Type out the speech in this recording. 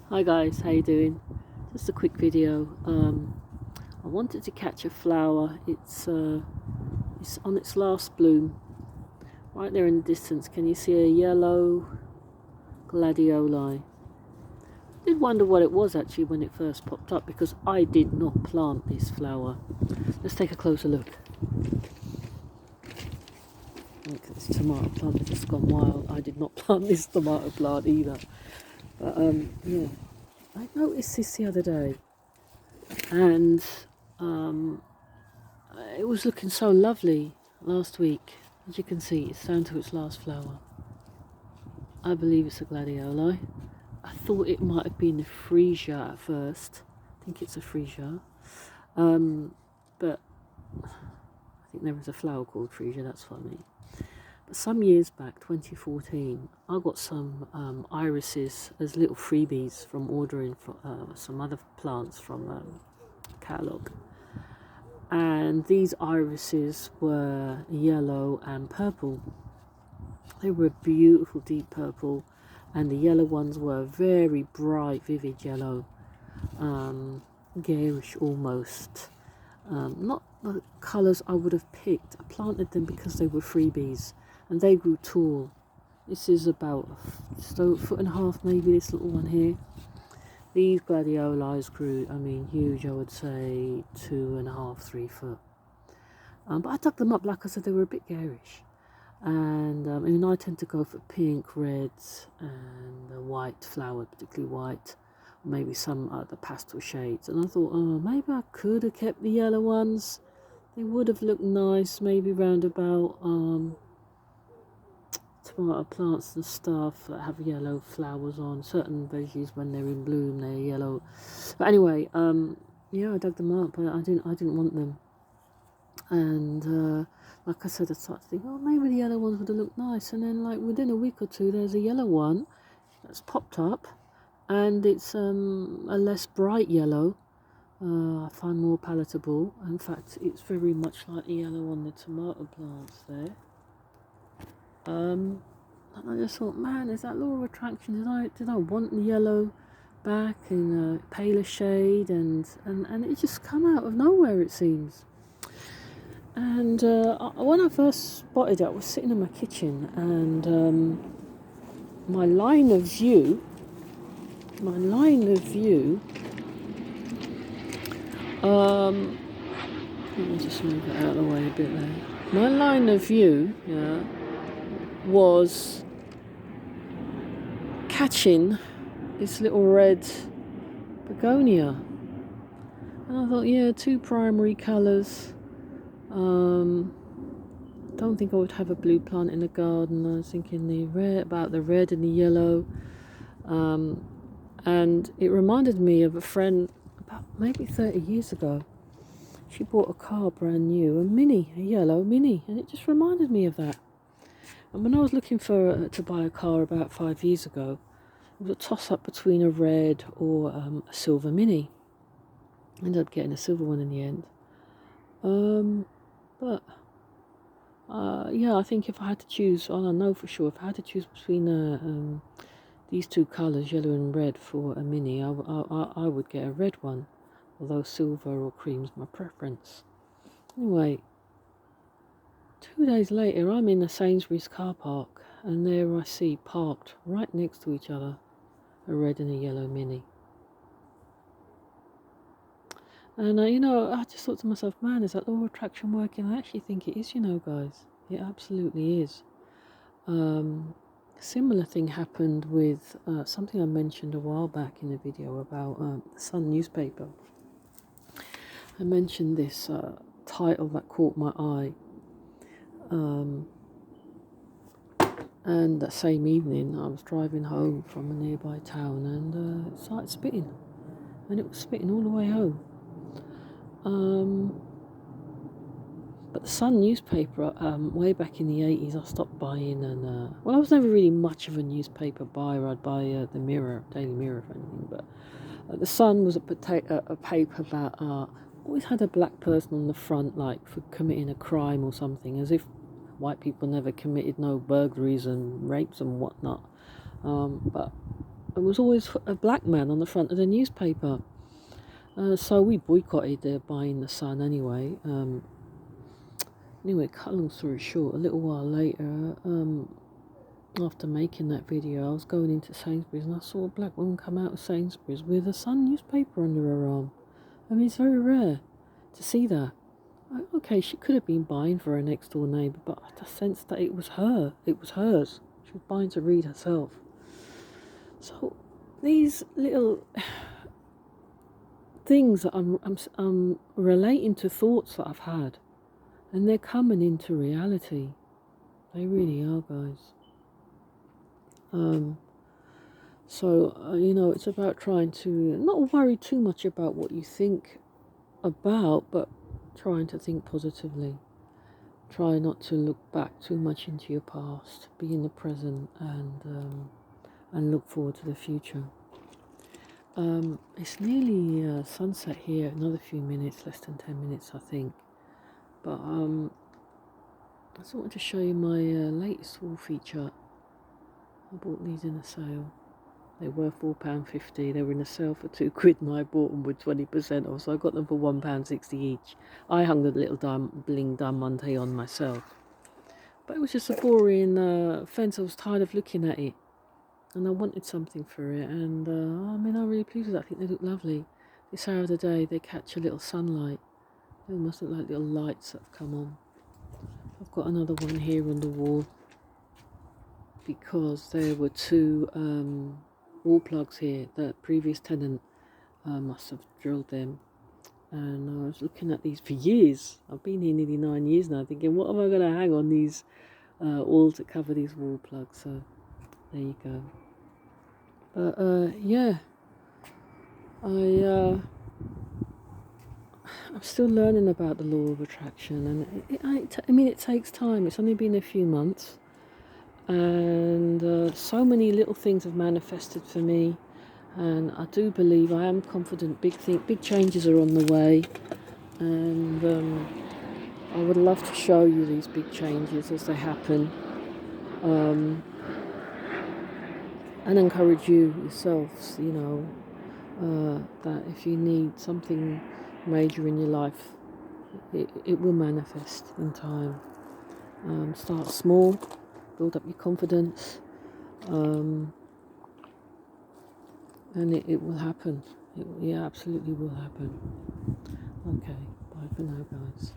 Hi guys, how you doing? Just a quick video. I wanted to catch a flower. It's on its last bloom. Right there in the distance, can you see a yellow gladioli? I did wonder what it was actually when it first popped up, because I did not plant this flower. Let's take a closer look. Look at this tomato plant, it's just gone wild. I did not plant this tomato plant either. But yeah, I noticed this the other day, and it was looking so lovely last week. As you can see, it's down to its last flower. I believe it's a gladioli. I thought it might have been a freesia at first. I think it's a freesia. But I think there was a flower called freesia, that's funny. But some years back, 2014, I got some irises as little freebies from ordering for, some other plants from catalogue. And these irises were yellow and purple. They were beautiful deep purple, and the yellow ones were very bright, vivid yellow, garish almost. Not the colours I would have picked. I planted them because they were freebies, and they grew tall. This is about just a foot and a half, maybe, this little one here. These gladiolis grew, huge, I would say 2.5, 3 foot. But I dug them up, like I said, they were a bit garish. And I tend to go for pink, reds, and white flowers, particularly white, maybe some other pastel shades. And I thought, oh, maybe I could have kept the yellow ones. They would have looked nice, maybe round about tomato plants and stuff that have yellow flowers on. Certain veggies, when they're in bloom, they're yellow. But anyway, yeah, I dug them up, but I didn't want them. And like I said, I started to think, oh, maybe the yellow ones would have looked nice. And then, like, within a week or two, there's a yellow one that's popped up, and it's a less bright yellow. I find more palatable. In fact, it's very much like the yellow on the tomato plants there. And I just thought, man, is that law of attraction? Did I want the yellow back in a paler shade, and it just come out of nowhere, it seems. And when I first spotted it, I was sitting in my kitchen, and my line of view. Let me just move it out of the way a bit there. My line of view, yeah, was catching this little red begonia, and I thought, yeah, two primary colours. Don't think I would have a blue plant in the garden. I was thinking about the red and the yellow, and it reminded me of a friend about maybe 30 years ago. She bought a car brand new, a yellow Mini, and it just reminded me of that. And when I was looking to buy a car about 5 years ago, it was a toss-up between a red or a silver Mini. I ended up getting a silver one in the end. But yeah, I think if I had to choose, I don't know for sure, if I had to choose between these two colours, yellow and red, for a Mini, I would get a red one, although silver or cream's my preference. Anyway, 2 days later, I'm in the Sainsbury's car park, and there I see, parked right next to each other, a red and a yellow Mini. And I just thought to myself, man, is that law of attraction working? I actually think it is, guys. It absolutely is. Similar thing happened with something I mentioned a while back in a video about the Sun newspaper. I mentioned this title that caught my eye, and that same evening I was driving home from a nearby town, and it started spitting, and it was spitting all the way home. But the Sun newspaper, way back in the 80s, I stopped buying, and I was never really much of a newspaper buyer. I'd buy the Mirror, Daily Mirror, if anything. But the Sun was a paper that always had a black person on the front, like for committing a crime or something, as if white people never committed no burglaries and rapes and whatnot. But was always a black man on the front of the newspaper. So we boycotted their buying the Sun anyway. Anyway, cut a long story short, a little while later, after making that video, I was going into Sainsbury's and I saw a black woman come out of Sainsbury's with a Sun newspaper under her arm. I mean, it's very rare to see that. Okay, she could have been buying for her next door neighbour, but I just sensed that it was her. It was hers. She was buying to read herself. So these little things that I'm relating to thoughts that I've had, and they're coming into reality. They really are, guys. So it's about trying to not worry too much about what you think about, but trying to think positively. Try not to look back too much into your past. Be in the present and look forward to the future. It's nearly sunset here. Another few minutes, less than 10 minutes, I think. But I just wanted to show you my latest wall feature. I bought these in a sale. They were £4.50. They were in a sale for £2 and I bought them with 20% off, so I got them for £1.60 each. I hung the little bling diamante on myself. But it was just a boring fence. I was tired of looking at it. And I wanted something for it. And I'm really pleased with that. I think they look lovely. This hour of the day, they catch a little sunlight. They almost look like little lights that have come on. I've got another one here on the wall, because there were two wall plugs here. The previous tenant must have drilled them, and I was looking at these for years. I've been here nearly 9 years now, thinking, what am I going to hang on these all to cover these wall plugs? So there you go. But yeah, I'm still learning about the law of attraction, and it takes time. It's only been a few months. And so many little things have manifested for me, and I do believe, I am confident, big changes are on the way, and I would love to show you these big changes as they happen, and encourage you yourselves, that if you need something major in your life, it will manifest in time. Start small, build up your confidence, and it will happen. It absolutely will happen. Okay, bye for now, guys.